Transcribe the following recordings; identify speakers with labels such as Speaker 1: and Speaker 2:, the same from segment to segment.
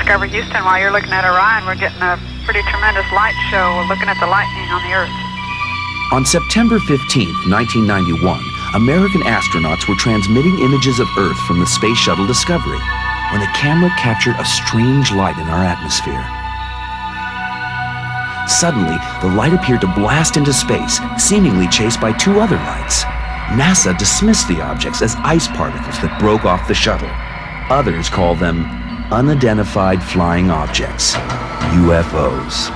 Speaker 1: Discover Houston, while you're looking at Orion, we're getting a pretty tremendous light show. We're looking at the lightning on the Earth.
Speaker 2: On September 15, 1991, American astronauts were transmitting images of Earth from the Space Shuttle Discovery when a camera captured a strange light in our atmosphere. Suddenly, the light appeared to blast into space, seemingly chased by two other lights. NASA dismissed the objects as ice particles that broke off the shuttle. Others call them unidentified flying objects, UFOs.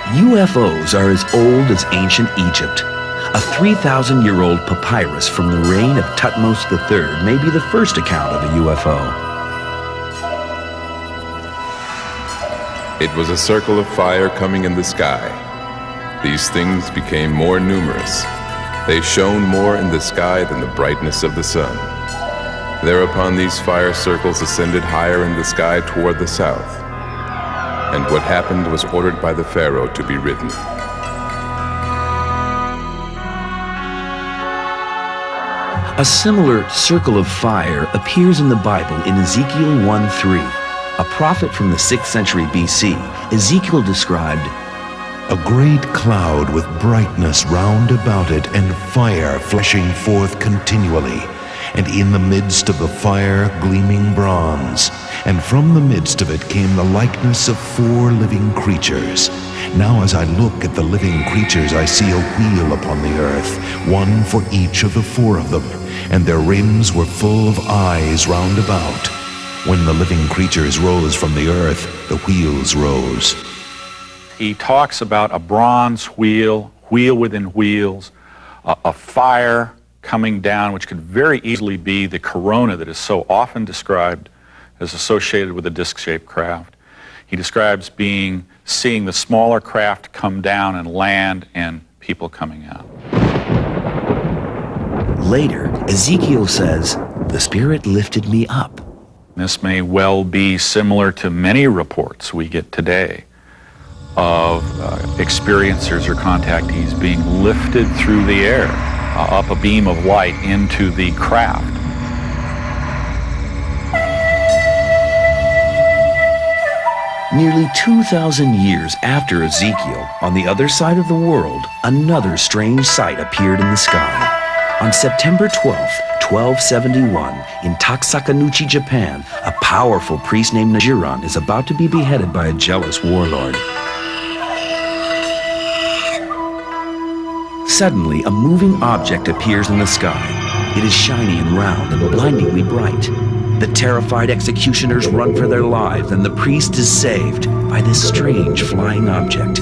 Speaker 2: UFOs are as old as ancient Egypt. A 3,000-year-old papyrus from the reign of Thutmose III may be the first account of a UFO.
Speaker 3: It was a circle of fire coming in the sky. These things became more numerous. They shone more in the sky than the brightness of the sun. Thereupon these fire circles ascended higher in the sky toward the south. And what happened was ordered by the Pharaoh to be written.
Speaker 2: A similar circle of fire appears in the Bible in Ezekiel 1:3. A prophet from the 6th century BC, Ezekiel described,
Speaker 4: "A great cloud with brightness round about it, and fire flashing forth continually, and in the midst of the fire gleaming bronze. And from the midst of it came the likeness of 4 living creatures. Now as I look at the living creatures, I see a wheel upon the earth, one for each of the 4 of them, and their rims were full of eyes round about. When the living creatures rose from the earth, the wheels rose."
Speaker 5: He talks about a bronze wheel, wheel within wheels, a fire coming down, which could very easily be the corona that is so often described as associated with a disc-shaped craft. He describes seeing the smaller craft come down and land and people coming out.
Speaker 2: Later, Ezekiel says, "The Spirit lifted me up."
Speaker 5: This may well be similar to many reports we get today of experiencers or contactees being lifted through the air, up a beam of light into the craft.
Speaker 2: Nearly 2,000 years after Ezekiel, on the other side of the world, another strange sight appeared in the sky. On September 12, 1271, in Taksakanuchi, Japan, a powerful priest named Najiran is about to be beheaded by a jealous warlord. Suddenly, a moving object appears in the sky. It is shiny and round and blindingly bright. The terrified executioners run for their lives, and the priest is saved by this strange flying object.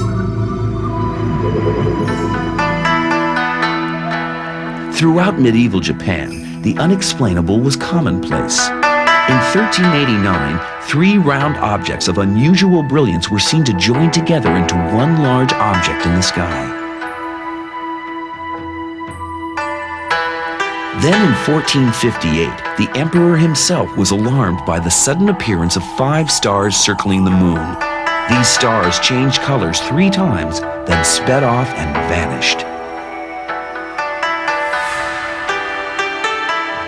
Speaker 2: Throughout medieval Japan, the unexplainable was commonplace. In 1389, 3 round objects of unusual brilliance were seen to join together into one large object in the sky. Then in 1458, the emperor himself was alarmed by the sudden appearance of 5 stars circling the moon. These stars changed colors 3 times, then sped off and vanished.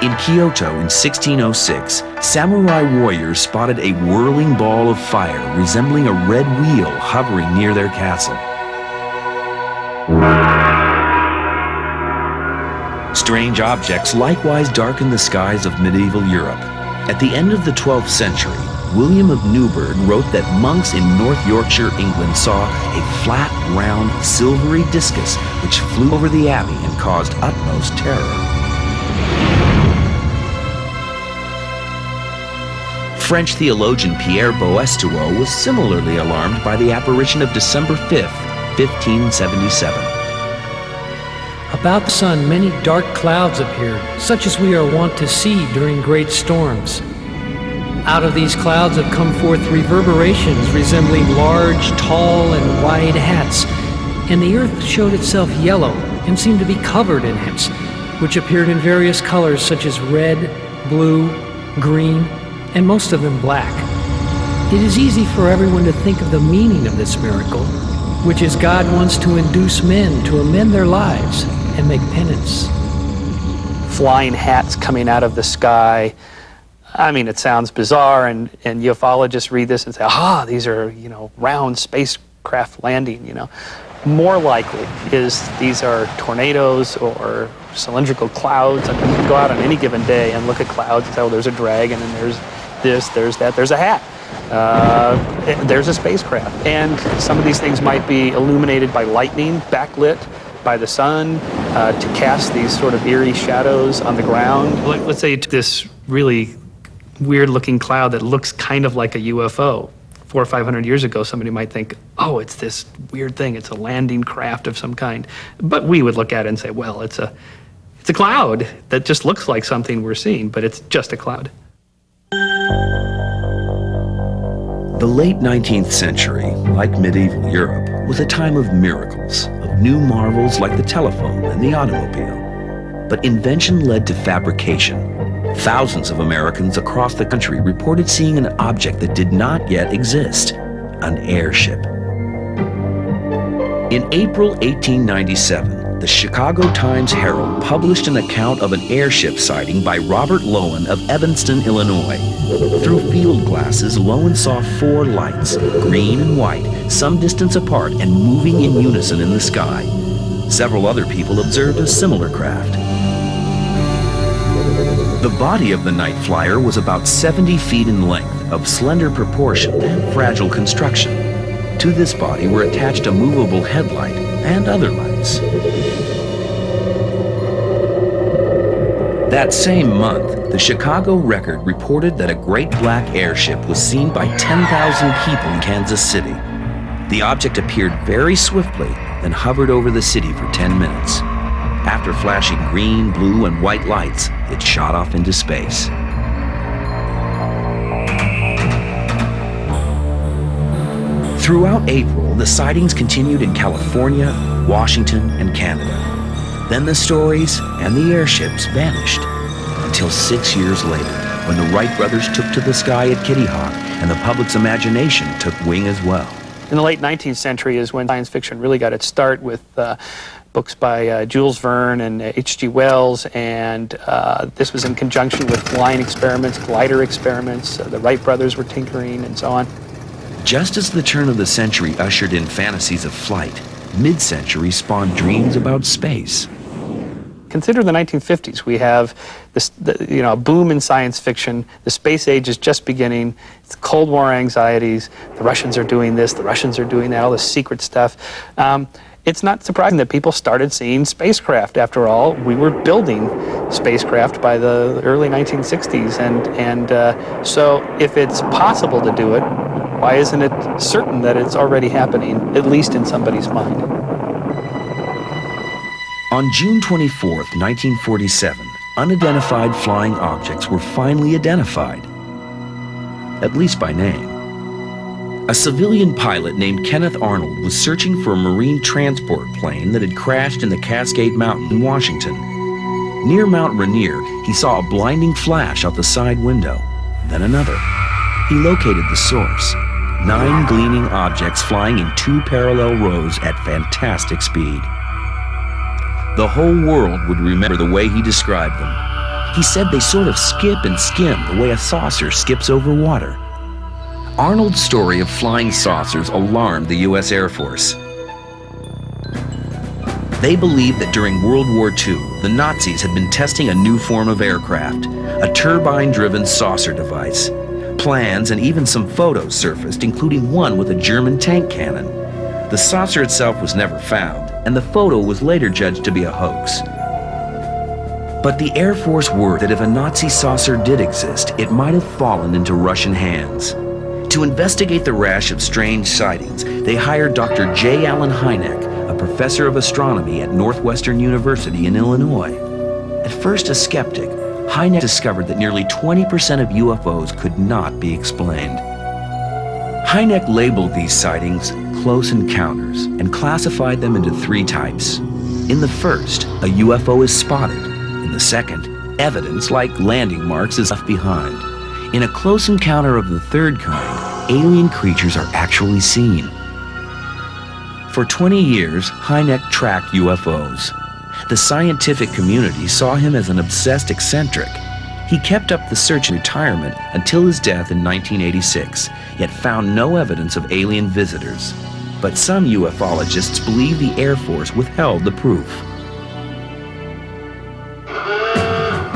Speaker 2: In Kyoto in 1606, samurai warriors spotted a whirling ball of fire resembling a red wheel hovering near their castle. Strange objects likewise darkened the skies of medieval Europe. At the end of the 12th century, William of Newburgh wrote that monks in North Yorkshire, England saw a flat, round, silvery discus which flew over the abbey and caused utmost terror. French theologian Pierre Boaistuau was similarly alarmed by the apparition of December 5th, 1577.
Speaker 6: About the sun, many dark clouds appeared, such as we are wont to see during great storms. Out of these clouds have come forth reverberations resembling large, tall, and wide hats, and the earth showed itself yellow and seemed to be covered in it, which appeared in various colors such as red, blue, green, and most of them black. It is easy for everyone to think of the meaning of this miracle, which is God wants to induce men to amend their lives and make penance.
Speaker 7: Flying hats coming out of the sky. I mean, it sounds bizarre, and ufologists read this and say, these are, round spacecraft landing, More likely is these are tornadoes or cylindrical clouds. I mean, you can go out on any given day and look at clouds and say, oh, there's a dragon, and there's this, there's that, there's a hat. There's a spacecraft. And some of these things might be illuminated by lightning, backlit by the sun, to cast these sort of eerie shadows on the ground. Let's say you took this really weird-looking cloud that looks kind of like a UFO. 400 or 500 years ago, somebody might think, oh, it's this weird thing, it's a landing craft of some kind. But we would look at it and say, well, it's a cloud that just looks like something we're seeing, but it's just a cloud.
Speaker 2: The late 19th century, like medieval Europe, was a time of miracles, of new marvels like the telephone and the automobile. But invention led to fabrication. Thousands of Americans across the country reported seeing an object that did not yet exist, an airship. In April 1897, the Chicago Times-Herald published an account of an airship sighting by Robert Lowen of Evanston, Illinois. Through field glasses, Lowen saw 4 lights, green and white, some distance apart and moving in unison in the sky. Several other people observed a similar craft. The body of the night flyer was about 70 feet in length, of slender proportion and fragile construction. To this body were attached a movable headlight and other lights. That same month, the Chicago Record reported that a great black airship was seen by 10,000 people in Kansas City. The object appeared very swiftly, then hovered over the city for 10 minutes. After flashing green, blue, and white lights, it shot off into space. Throughout April, the sightings continued in California, Washington, and Canada. Then the stories and the airships vanished until 6 years later, when the Wright brothers took to the sky at Kitty Hawk and the public's imagination took wing as well.
Speaker 7: In the late 19th century is when science fiction really got its start with books by Jules Verne and H.G. Wells, and this was in conjunction with flying experiments, glider experiments. The Wright brothers were tinkering and so on.
Speaker 2: Just as the turn of the century ushered in fantasies of flight, mid-century spawned dreams about space.
Speaker 7: Consider the 1950s. We have this, a boom in science fiction. The space age is just beginning. It's Cold War anxieties. The Russians are doing this. The Russians are doing that. All this secret stuff. It's not surprising that people started seeing spacecraft. After all, we were building spacecraft by the early 1960s, and so if it's possible to do it, why isn't it certain that it's already happening, at least in somebody's mind?
Speaker 2: On June 24th, 1947, unidentified flying objects were finally identified, at least by name. A civilian pilot named Kenneth Arnold was searching for a marine transport plane that had crashed in the Cascade Mountain in Washington. Near Mount Rainier, he saw a blinding flash out the side window, then another. He located the source. 9 gleaming objects flying in 2 parallel rows at fantastic speed. The whole world would remember the way he described them. He said they sort of skip and skim the way a saucer skips over water. Arnold's story of flying saucers alarmed the U.S. Air Force. They believed that during World War II, the Nazis had been testing a new form of aircraft, a turbine-driven saucer device. Plans and even some photos surfaced, including one with a German tank cannon. The saucer itself was never found, and the photo was later judged to be a hoax. But the Air Force worried that if a Nazi saucer did exist, it might have fallen into Russian hands. To investigate the rash of strange sightings, they hired Dr. J. Allen Hynek, a professor of astronomy at Northwestern University in Illinois. At first a skeptic, Hynek discovered that nearly 20% of UFOs could not be explained. Hynek labeled these sightings close encounters and classified them into 3 types: In the first, a UFO is spotted. In the second, evidence like landing marks is left behind. In a close encounter of the third kind, alien creatures are actually seen. For 20 years, Hynek tracked UFOs. The scientific community saw him as an obsessed eccentric. He kept up the search in retirement until his death in 1986, yet found no evidence of alien visitors. But some ufologists believe the Air Force withheld the proof.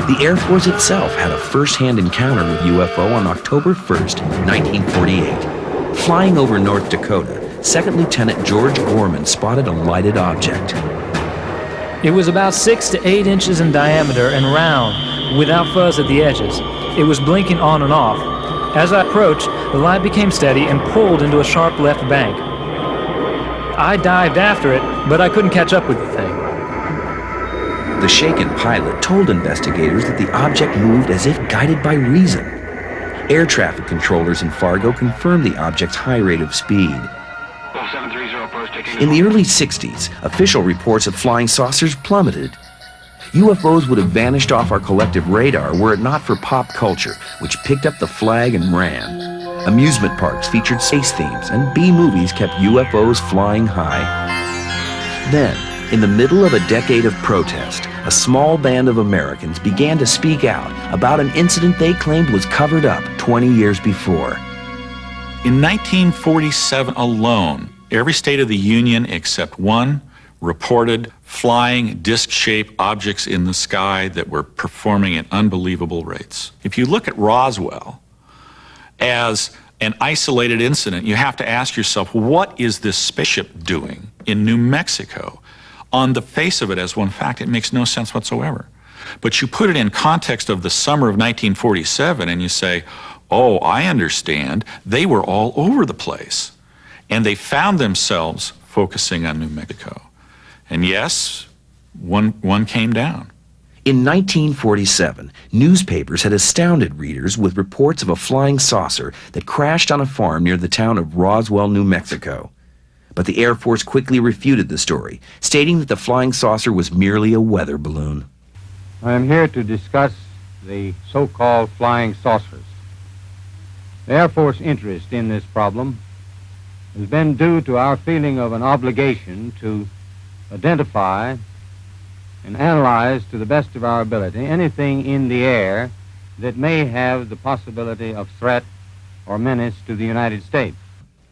Speaker 2: The Air Force itself had a first-hand encounter with UFO on October 1st, 1948. Flying over North Dakota, Second Lieutenant George Gorman spotted a lighted object.
Speaker 8: It was about 6 to 8 inches in diameter and round, without fuzz at the edges. It was blinking on and off. As I approached, the light became steady and pulled into a sharp left bank. I dived after it, but I couldn't catch up with the thing.
Speaker 2: The shaken pilot told investigators that the object moved as if guided by reason. Air traffic controllers in Fargo confirmed the object's high rate of speed. In the early 60s, official reports of flying saucers plummeted. UFOs would have vanished off our collective radar were it not for pop culture, which picked up the flag and ran. Amusement parks featured space themes, and B-movies kept UFOs flying high. Then, in the middle of a decade of protest, a small band of Americans began to speak out about an incident they claimed was covered up 20 years before.
Speaker 5: In 1947 alone, every state of the Union except one reported flying disc-shaped objects in the sky that were performing at unbelievable rates. If you look at Roswell as an isolated incident, you have to ask yourself, what is this spaceship doing in New Mexico? On the face of it as one fact, it makes no sense whatsoever. But you put it in context of the summer of 1947 and you say, oh, I understand, they were all over the place. And they found themselves focusing on New Mexico. And yes, one came down.
Speaker 2: In 1947, newspapers had astounded readers with reports of a flying saucer that crashed on a farm near the town of Roswell, New Mexico. But the Air Force quickly refuted the story, stating that the flying saucer was merely a weather balloon.
Speaker 9: I am here to discuss the so-called flying saucers. The Air Force interest in this problem has been due to our feeling of an obligation to identify and analyze to the best of our ability anything in the air that may have the possibility of threat or menace to the United States.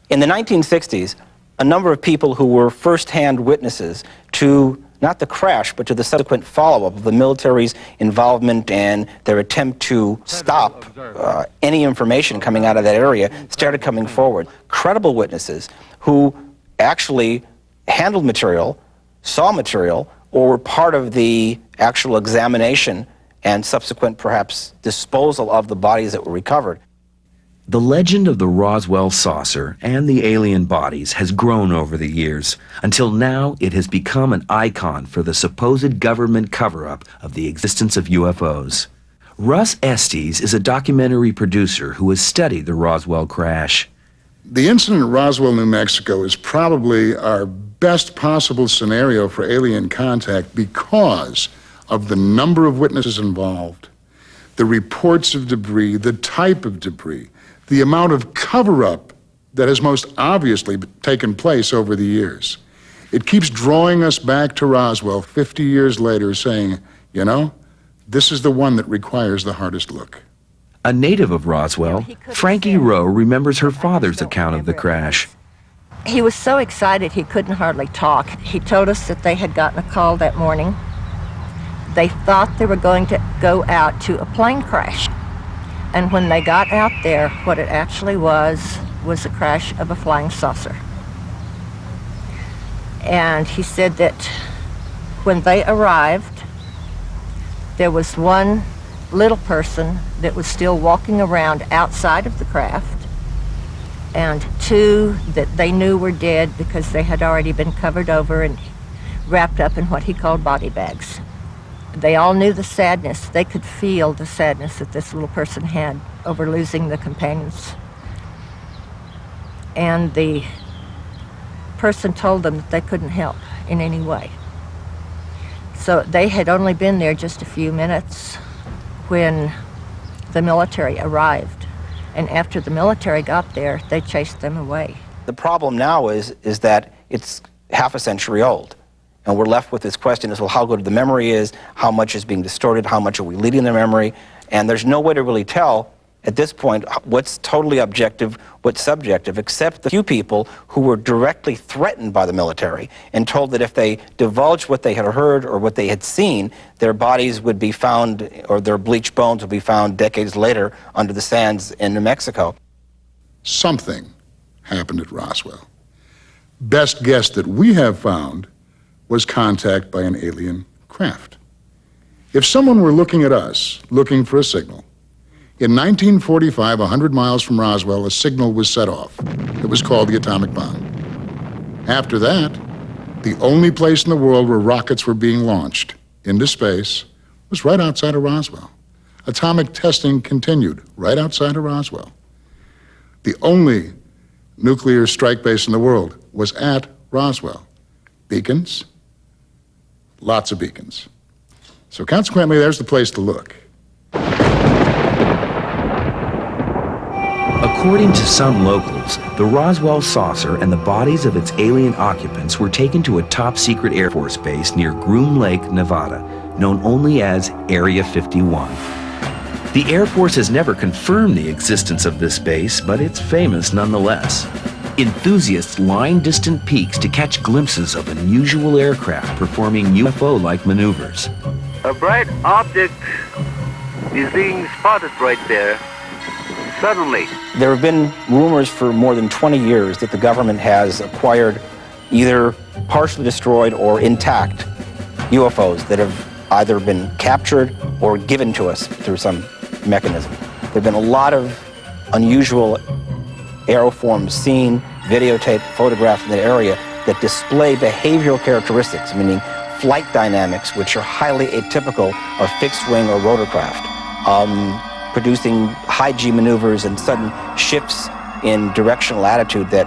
Speaker 10: In the 1960s, a number of people who were first-hand witnesses to not the crash, but to the subsequent follow-up of the military's involvement and their attempt to stop any information coming out of that area started coming forward. Credible witnesses who actually handled material, saw material, or were part of the actual examination and subsequent, perhaps, disposal of the bodies that were recovered.
Speaker 2: The legend of the Roswell saucer and the alien bodies has grown over the years, until now it has become an icon for the supposed government cover-up of the existence of UFOs. Russ Estes is a documentary producer who has studied the Roswell crash.
Speaker 11: The incident at Roswell, New Mexico is probably our best possible scenario for alien contact because of the number of witnesses involved, the reports of debris, the type of debris, the amount of cover-up that has most obviously taken place over the years. It keeps drawing us back to Roswell 50 years later saying, you know, this is the one that requires the hardest look.
Speaker 2: A native of Roswell, Frankie Rowe remembers her father's account of the crash.
Speaker 12: He was so excited he couldn't hardly talk. He told us that they had gotten a call that morning. They thought they were going to go out to a plane crash. And when they got out there, what it actually was the crash of a flying saucer. And he said that when they arrived, there was one little person that was still walking around outside of the craft, and two that they knew were dead because they had already been covered over and wrapped up in what he called body bags. They all knew the sadness. They could feel the sadness that this little person had over losing the companions. And the person told them that they couldn't help in any way. So they had only been there just a few minutes when the military arrived. And after the military got there, they chased them away.
Speaker 10: The problem now is that it's half a century old. And we're left with this question as well, how good the memory is, how much is being distorted, how much are we leading the memory, and there's no way to really tell at this point what's totally objective, what's subjective, except the few people who were directly threatened by the military and told that if they divulged what they had heard or what they had seen, their bodies would be found, or their bleached bones would be found decades later under the sands in New Mexico.
Speaker 11: Something happened at Roswell. Best guess that we have found was contact by an alien craft. If someone were looking at us, looking for a signal, in 1945, 100 miles from Roswell, a signal was set off. It was called the atomic bomb. After that, the only place in the world where rockets were being launched into space was right outside of Roswell. Atomic testing continued right outside of Roswell. The only nuclear strike base in the world was at Roswell. Beacons, lots of beacons. So consequently, there's the place to look.
Speaker 2: According to some locals, the Roswell saucer and the bodies of its alien occupants were taken to a top-secret Air Force base near Groom Lake, Nevada, known only as Area 51. The Air Force has never confirmed the existence of this base, but it's famous nonetheless. Enthusiasts line distant peaks to catch glimpses of unusual aircraft performing UFO-like maneuvers.
Speaker 13: A bright object is being spotted right there, suddenly.
Speaker 10: There have been rumors for more than 20 years that the government has acquired either partially destroyed or intact UFOs that have either been captured or given to us through some mechanism. There have been a lot of unusual aeroforms seen, videotaped, photographed in that area that display behavioral characteristics, meaning flight dynamics, which are highly atypical of fixed-wing or rotorcraft, producing high-G maneuvers and sudden shifts in directional attitude that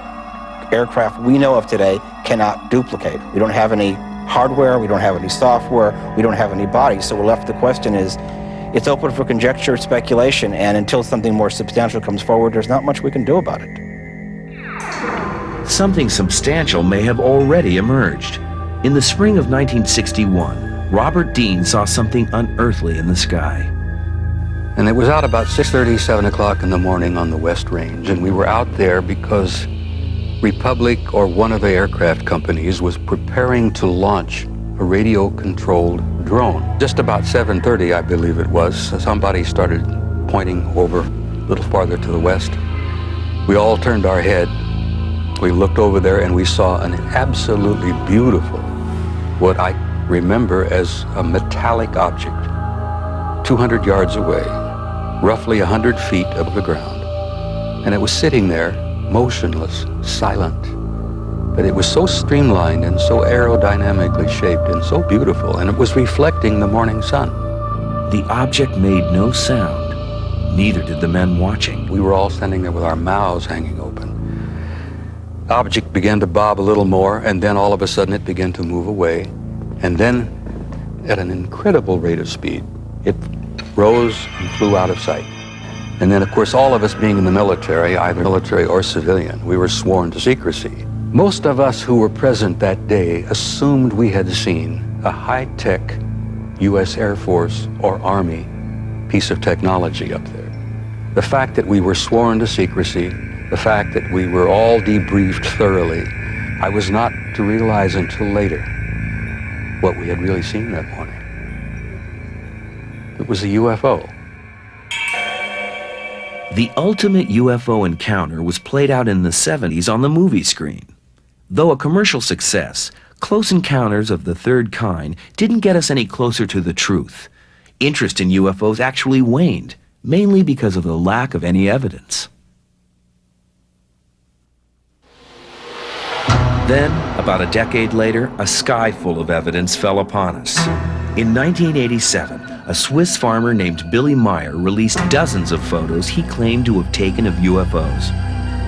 Speaker 10: aircraft we know of today cannot duplicate. We don't have any hardware, we don't have any software, we don't have any bodies, so we're left with the question is, it's open for conjecture, speculation, and until something more substantial comes forward, there's not much we can do about it.
Speaker 2: Something substantial may have already emerged. In the spring of 1961, Robert Dean saw something unearthly in the sky.
Speaker 14: And it was out about 6:30, 7 o'clock in the morning on the West Range, and we were out there because Republic or one of the aircraft companies was preparing to launch a radio-controlled drone. Just about 7:30, I believe it was, somebody started pointing over a little farther to the west. We all turned our head. We looked over there and we saw an absolutely beautiful, what I remember as a metallic object, 200 yards away, roughly 100 feet above the ground. And it was sitting there, motionless, silent. But it was so streamlined and so aerodynamically shaped and so beautiful, and it was reflecting the morning sun.
Speaker 2: The object made no sound. Neither did the men watching.
Speaker 14: We were all standing there with our mouths hanging open. The object began to bob a little more, and then all of a sudden it began to move away. And then, at an incredible rate of speed, it rose and flew out of sight. And then, of course, all of us being in the military, either military or civilian, we were sworn to secrecy. Most of us who were present that day assumed we had seen a high-tech U.S. Air Force or Army piece of technology up there. The fact that we were sworn to secrecy, the fact that we were all debriefed thoroughly, I was not to realize until later what we had really seen that morning. It was a UFO.
Speaker 2: The ultimate UFO encounter was played out in the 70s on the movie screen. Though a commercial success, Close Encounters of the Third Kind didn't get us any closer to the truth. Interest in UFOs actually waned, mainly because of the lack of any evidence. Then, about a decade later, a sky full of evidence fell upon us. In 1987, a Swiss farmer named Billy Meyer released dozens of photos he claimed to have taken of UFOs.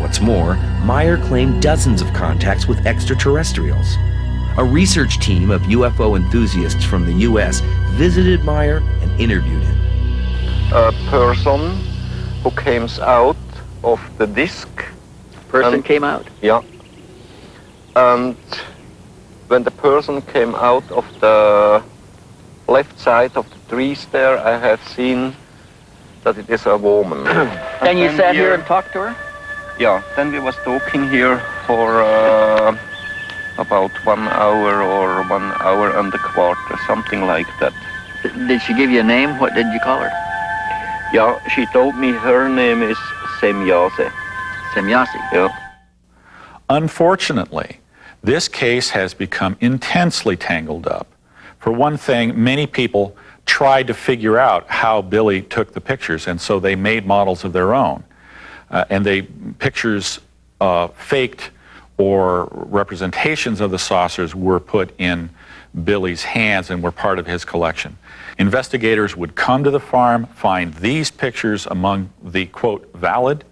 Speaker 2: What's more, Meyer claimed dozens of contacts with extraterrestrials. A research team of UFO enthusiasts from the U.S. visited Meyer and interviewed him.
Speaker 15: A person who came out of the disc.
Speaker 16: Person came out?
Speaker 15: Yeah. And when the person came out of the left side of the trees there, I have seen that it is a woman.
Speaker 16: And you sat here and talked to her?
Speaker 15: Yeah, then we was talking here for about 1 hour or 1 hour and a quarter, something like that.
Speaker 16: Did she give you a name? What did you call her?
Speaker 15: Yeah, she told me her name is Semyase.
Speaker 16: Semyase?
Speaker 15: Yeah.
Speaker 5: Unfortunately, this case has become intensely tangled up. For one thing, many people tried to figure out how Billy took the pictures, and so they made models of their own. And they pictures faked or representations of the saucers were put in Billy's hands and were part of his collection. Investigators would come to the farm, find these pictures among the, quote, valid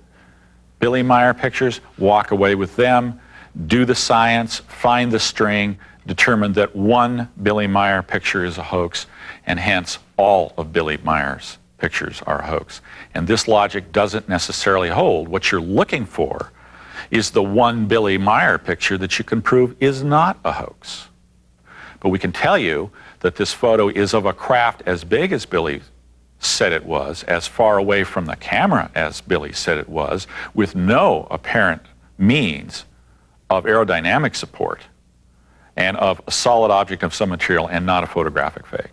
Speaker 5: Billy Meyer pictures, walk away with them, do the science, find the string, determine that one Billy Meyer picture is a hoax, and hence all of Billy Meyer's pictures are a hoax. And this logic doesn't necessarily hold. What you're looking for is the one Billy Meyer picture that you can prove is not a hoax. But we can tell you that this photo is of a craft as big as Billy said it was, as far away from the camera as Billy said it was, with no apparent means of aerodynamic support, and of a solid object of some material and not a photographic fake.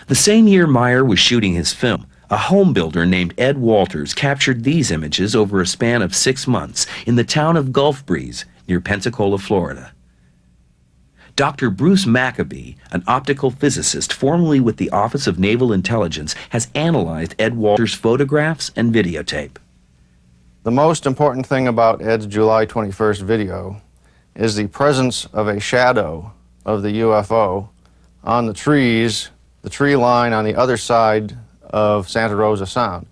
Speaker 2: The same year Meyer was shooting his film, a home builder named Ed Walters captured these images over a span of 6 months in the town of Gulf Breeze near Pensacola, Florida. Dr. Bruce Maccabee, an optical physicist formerly with the Office of Naval Intelligence, has analyzed Ed Walters' photographs and videotape.
Speaker 17: The most important thing about Ed's July 21st video is the presence of a shadow of the UFO on the trees, the tree line on the other side of Santa Rosa Sound.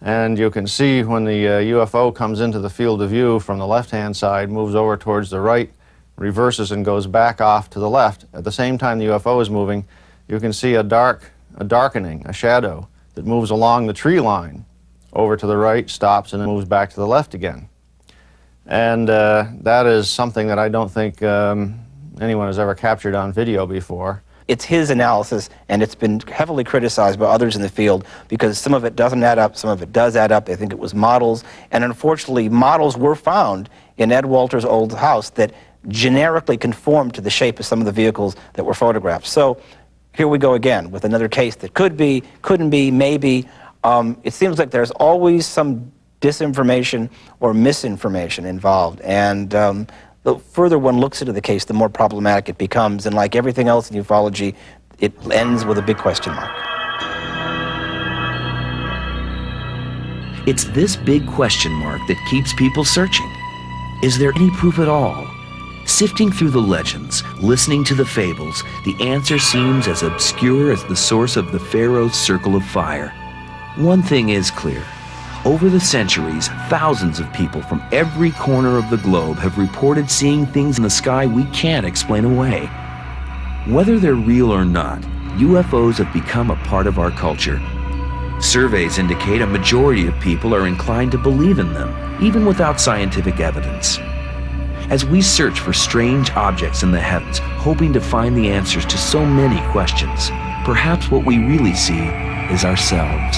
Speaker 17: And you can see when the UFO comes into the field of view from the left-hand side, moves over towards the right, reverses and goes back off to the left. At the same time the UFO is moving, you can see a darkening, a shadow that moves along the tree line over to the right, stops, and then moves back to the left again. And that is something that I don't think anyone has ever captured on video before.
Speaker 10: It's his analysis, and it's been heavily criticized by others in the field because some of it doesn't add up, some of it does add up. They think it was models, and unfortunately models were found in Ed Walters' old house that generically conformed to the shape of some of the vehicles that were photographed. So here we go again with another case that could be, couldn't be, maybe. It seems like there's always some disinformation or misinformation involved, and the further one looks into the case, the more problematic it becomes, and like everything else in ufology, it ends with a big question mark.
Speaker 2: It's this big question mark that keeps people searching. Is there any proof at all? Sifting through the legends, listening to the fables, the answer seems as obscure as the source of the Pharaoh's circle of fire. One thing is clear. Over the centuries, thousands of people from every corner of the globe have reported seeing things in the sky we can't explain away. Whether they're real or not, UFOs have become a part of our culture. Surveys indicate a majority of people are inclined to believe in them, even without scientific evidence. As we search for strange objects in the heavens, hoping to find the answers to so many questions, perhaps what we really see is ourselves.